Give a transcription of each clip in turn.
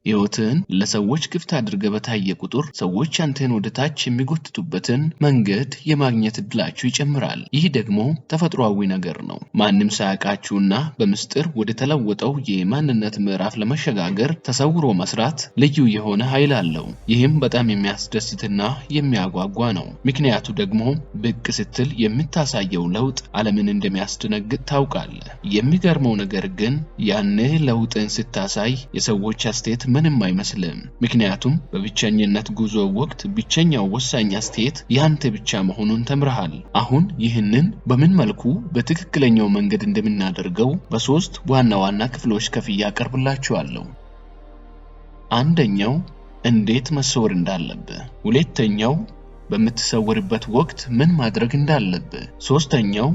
ህይወትን ለሰዎች ክፍት አድርገህ በታየ ቁጥር ሰዎች አንተን ወደ ታች የሚጎትቱበትን መንገድ የማግኘት እድላችሁ ይጨምራል። ይህ ደግሞ ተፈጥሯዊ ነገር ነው። ማንም ሳያውቃችሁና በምስጢር ወደ ተለወጠው የማንነት ምዕራፍ ለመሸጋገር ተሰውሮ መስራት ልዩ የሆነ ኃይል አለው። ይህም በጣም የሚያስደስትና የሚያጓጓ ነው። ምክንያቱ ደግሞ ብቅ ስትል የምታሳየው ለውጥ ዓለምን እንደሚያስደነግጥ ታውቃለህ። የሚገርመው ነገር ግን ያኔ ለውጥን ስታሳይ የሰዎች አስተያየት ምንም አይመስልም። ምክንያቱም በብቸኝነት ጉዞ ወቅት ብቸኛው ወሳኝ አስተያየት ያንተ ብቻ መሆኑን ተምረሃል። አሁን ይህንን በምን መልኩ በትክክለኛው መንገድ እንደምናደርገው በሶስት ዋና ዋና ክፍሎች ከፍዬ አቀርብላችኋለሁ። አንደኛው እንዴት መሰወር እንዳለብህ፣ ሁለተኛው በምትሰወርበት ወቅት ምን ማድረግ እንዳለብህ፣ ሶስተኛው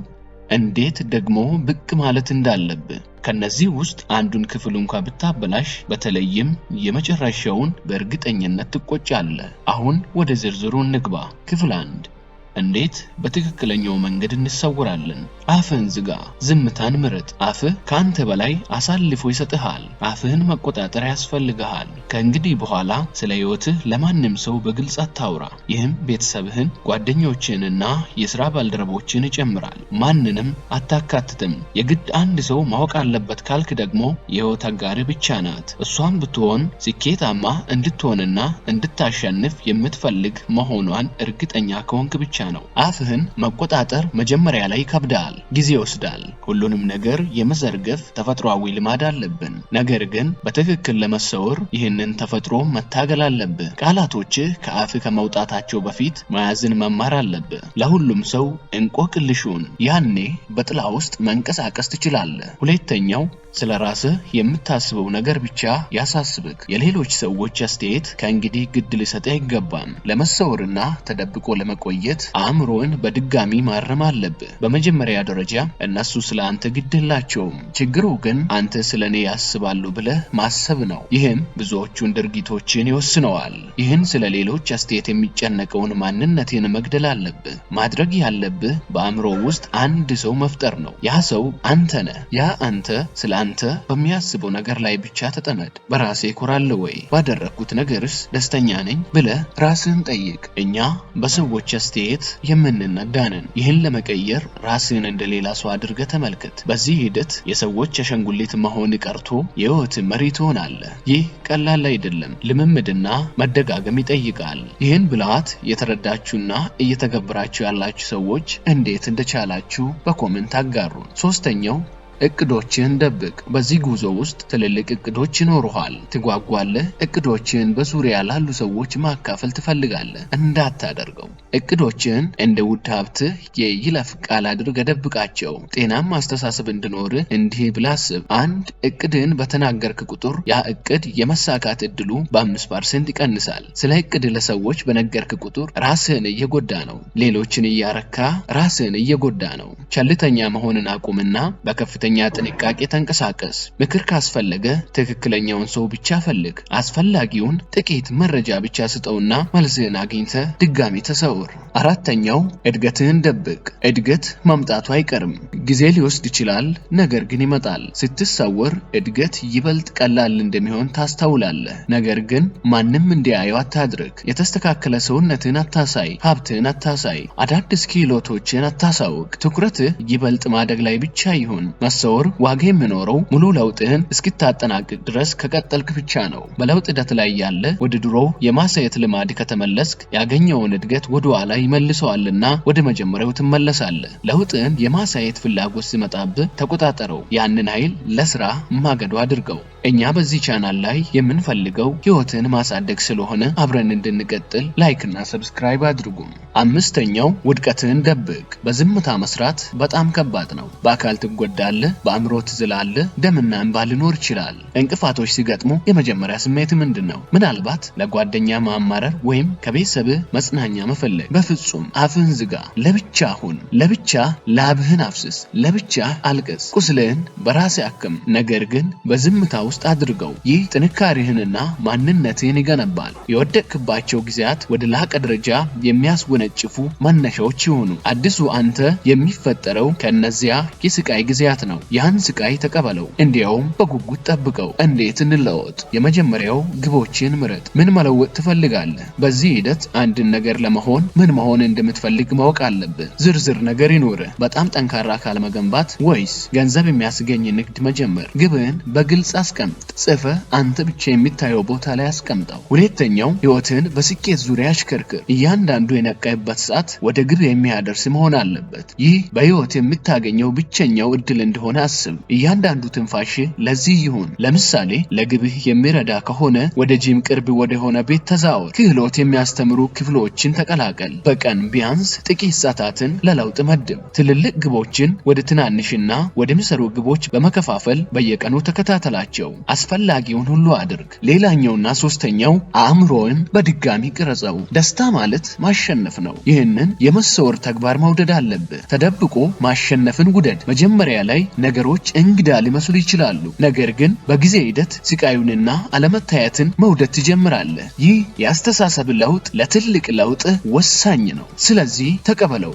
እንዴት ደግሞ ብቅ ማለት እንዳለብህ። ከነዚህ ውስጥ አንዱን ክፍል እንኳን ብታበላሽ በተለይም የመጨረሻውን በእርግጠኝነት ትቆጫለህ። አሁን ወደ ዝርዝሩ እንግባ። ክፍል 1 እንዴት በትክክለኛው መንገድ እንሰወራለን። አፍህን ዝጋ፣ ዝምታን ምረጥ። አፍህ ካንተ በላይ አሳልፎ ይሰጥሃል። አፍህን መቆጣጠር ያስፈልግሃል። ከእንግዲህ በኋላ ስለ ህይወትህ ለማንም ሰው በግልጽ አታውራ። ይህም ቤተሰብህን፣ ጓደኞችህንና የሥራ ባልደረቦችህን ይጨምራል። ማንንም አታካትትም። የግድ አንድ ሰው ማወቅ አለበት ካልክ ደግሞ የህይወት አጋርህ ብቻ ናት። እሷም ብትሆን ስኬታማ እንድትሆንና እንድታሸንፍ የምትፈልግ መሆኗን እርግጠኛ ከሆንክ ብቻ ነው። አፍህን መቆጣጠር መጀመሪያ ላይ ይከብዳል፣ ጊዜ ይወስዳል። ሁሉንም ነገር የመዘርገፍ ተፈጥሯዊ ልማድ አለብን። ነገር ግን በትክክል ለመሰወር ይህንን ተፈጥሮ መታገል አለብህ። ቃላቶችህ ከአፍህ ከመውጣታቸው በፊት መያዝን መማር አለብህ። ለሁሉም ሰው እንቆቅልሹን ያኔ በጥላ ውስጥ መንቀሳቀስ ትችላለህ። ሁለተኛው ስለ ራስህ የምታስበው ነገር ብቻ ያሳስብክ። የሌሎች ሰዎች አስተያየት ከእንግዲህ ግድ ሊሰጥህ አይገባም። ለመሰወርና ተደብቆ ለመቆየት አእምሮን በድጋሚ ማረም አለብህ። በመጀመሪያ ደረጃ እነሱ ስለ አንተ ግድ የላቸውም። ችግሩ ግን አንተ ስለ እኔ ያስባሉ ብለህ ማሰብ ነው። ይህም ብዙዎቹን ድርጊቶችን ይወስነዋል። ይህን ስለ ሌሎች አስተያየት የሚጨነቀውን ማንነትን መግደል አለብህ። ማድረግ ያለብህ በአእምሮ ውስጥ አንድ ሰው መፍጠር ነው። ያ ሰው አንተ ነህ። ያ አንተ ስለ አንተ በሚያስበው ነገር ላይ ብቻ ተጠመድ። በራሴ እኮራለሁ ወይ? ባደረኩት ነገርስ ደስተኛ ነኝ ብለህ ራስህን ጠይቅ። እኛ በሰዎች አስተያየት የምንነዳ ነን። ይህን ለመቀየር ራስህን እንደሌላ ሰው አድርገህ ተመልከት። በዚህ ሂደት የሰዎች አሻንጉሊት መሆን ቀርቶ የህይወት መሪ ትሆናለህ። ይህ ቀላል አይደለም፣ ልምምድና መደጋገም ይጠይቃል። ይህን ብልሃት የተረዳችሁና እየተገበራችሁ ያላችሁ ሰዎች እንዴት እንደቻላችሁ በኮሜንት አጋሩን። ሶስተኛው እቅዶችን ደብቅ። በዚህ ጉዞ ውስጥ ትልልቅ እቅዶች ይኖሩሃል። ትጓጓለህ። እቅዶችን በዙሪያ ላሉ ሰዎች ማካፈል ትፈልጋለህ። እንዳታደርገው። እቅዶችን እንደ ውድ ሀብትህ የይለፍ ቃል አድርገህ ደብቃቸው። ጤናማ አስተሳሰብ እንዲኖርህ እንዲህ ብለህ አስብ። አንድ እቅድን በተናገርክ ቁጥር ያ እቅድ የመሳካት እድሉ በ5% ይቀንሳል። ስለ እቅድ ለሰዎች በነገርክ ቁጥር ራስህን እየጎዳ ነው። ሌሎችን እያረካ ራስህን እየጎዳ ነው። ቸልተኛ መሆንን አቁምና በከፍተኛ ጥንቃቄ ተንቀሳቀስ። ምክር ካስፈለገ ትክክለኛውን ሰው ብቻ ፈልግ። አስፈላጊውን ጥቂት መረጃ ብቻ ስጠውና መልስህን አግኝተህ ድጋሚ ተሰውር። አራተኛው እድገትህን ደብቅ። እድገት መምጣቱ አይቀርም። ጊዜ ሊወስድ ይችላል፣ ነገር ግን ይመጣል። ስትሰወር እድገት ይበልጥ ቀላል እንደሚሆን ታስተውላለህ። ነገር ግን ማንም እንዲያየው አታድርግ። የተስተካከለ ሰውነትህን አታሳይ። ሀብትህን አታሳይ። አዳዲስ ክህሎቶችን አታሳውቅ። ትኩረትህ ይበልጥ ማደግ ላይ ብቻ ይሁን። መሰወር ዋጋ የሚኖረው ሙሉ ለውጥህን እስክታጠናቅቅ ድረስ ከቀጠልክ ብቻ ነው። በለውጥ ሂደት ላይ ያለ ወደ ድሮው የማሳየት ልማድ ከተመለስክ ያገኘውን እድገት ወደ ኋላ ይመልሰዋልና ወደ መጀመሪያው ትመለሳለህ። ለውጥህን የማሳየት ፍላጎት ሲመጣብህ ተቆጣጠረው። ያንን ኃይል ለስራ ማገዶ አድርገው። እኛ በዚህ ቻናል ላይ የምንፈልገው ህይወትን ማሳደግ ስለሆነ አብረን እንድንቀጥል ላይክና ሰብስክራይብ አድርጉ። አምስተኛው ውድቀትን ደብቅ። በዝምታ መስራት በጣም ከባድ ነው። በአካል ትጎዳለህ፣ በአእምሮ ትዝላለህ፣ ደምና እንባ ሊኖር ይችላል። እንቅፋቶች ሲገጥሙ የመጀመሪያ ስሜት ምንድነው? ምናልባት ለጓደኛ ማማረር ወይም ከቤተሰብህ መጽናኛ መፈለግ። በፍጹም አፍህን ዝጋ። ለብቻ ሁን። ለብቻ ላብህን አፍስስ። ለብቻ አልቅስ። ቁስልህን በራስህ አክም። ነገር ግን በዝምታ ውስጥ አድርገው። ይህ ጥንካሬህንና ማንነትህን ይገነባል። የወደቅባቸው ጊዜያት ወደ ላቀ ደረጃ የሚያስወነጭፉ መነሻዎች ይሆኑ። አዲሱ አንተ የሚፈጠረው ከነዚያ የስቃይ ጊዜያት ነው። ያን ስቃይ ተቀበለው፣ እንዲያውም በጉጉት ጠብቀው። እንዴት እንለወጥ? የመጀመሪያው ግቦችን ምረጥ። ምን መለወጥ ትፈልጋለህ? በዚህ ሂደት አንድን ነገር ለመሆን ምን መሆን እንደምትፈልግ ማወቅ አለብህ። ዝርዝር ነገር ይኖርህ። በጣም ጠንካራ አካል መገንባት ወይስ ገንዘብ የሚያስገኝ ንግድ መጀመር? ግብህን በግልጽ አስቀምጥ። ጽፈህ አንተ ብቻ የሚታየው ቦታ ላይ አስቀምጠው። ሁለተኛው ህይወትን በስኬት ዙሪያ አሽከርክር። እያንዳንዱ የነቃበት ሰዓት ወደ ግብ የሚያደርስ መሆን አለበት። ይህ በህይወት የምታገኘው ብቸኛው እድል እንደሆነ አስብ። እያንዳንዱ ትንፋሽ ለዚህ ይሁን። ለምሳሌ ለግብህ የሚረዳ ከሆነ ወደ ጂም ቅርብ ወደ ሆነ ቤት ተዛወር። ክህሎት የሚያስተምሩ ክፍሎችን ተቀላቀል። በቀን ቢያንስ ጥቂት ሰዓታትን ለለውጥ መድብ። ትልልቅ ግቦችን ወደ ትናንሽና ወደሚሰሩ ግቦች በመከፋፈል በየቀኑ ተከታተላቸው። አስፈላጊውን ሁሉ አድርግ። ሌላኛውና ሶስተኛው አእምሮን በድጋሚ ቅረጸው። ደስታ ማለት ማሸነፍ ነው። ይህንን የመሰወር ተግባር መውደድ አለብህ። ተደብቆ ማሸነፍን ውደድ። መጀመሪያ ላይ ነገሮች እንግዳ ሊመስሉ ይችላሉ፣ ነገር ግን በጊዜ ሂደት ስቃዩንና አለመታየትን መውደድ ትጀምራለህ። ይህ የአስተሳሰብ ለውጥ ለትልቅ ለውጥ ወሳኝ ነው። ስለዚህ ተቀበለው።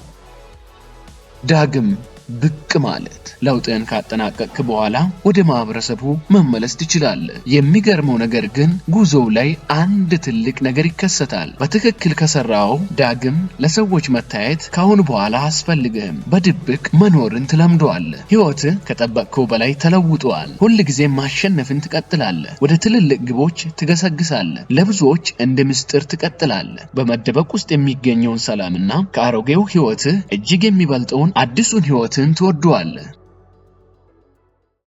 ዳግም ብቅ ማለት። ለውጥን ካጠናቀቅክ በኋላ ወደ ማህበረሰቡ መመለስ ትችላለህ። የሚገርመው ነገር ግን ጉዞው ላይ አንድ ትልቅ ነገር ይከሰታል። በትክክል ከሰራው ዳግም ለሰዎች መታየት ካሁን በኋላ አያስፈልግህም። በድብቅ መኖርን ትለምደዋለህ። ህይወትህ ከጠበቅከው በላይ ተለውጧል። ሁልጊዜም ማሸነፍን ትቀጥላለህ። ወደ ትልልቅ ግቦች ትገሰግሳለህ። ለብዙዎች እንደ ምስጢር ትቀጥላለህ። በመደበቅ ውስጥ የሚገኘውን ሰላምና ከአሮጌው ህይወትህ እጅግ የሚበልጠውን አዲሱን ህይወትን ትወደዋለህ።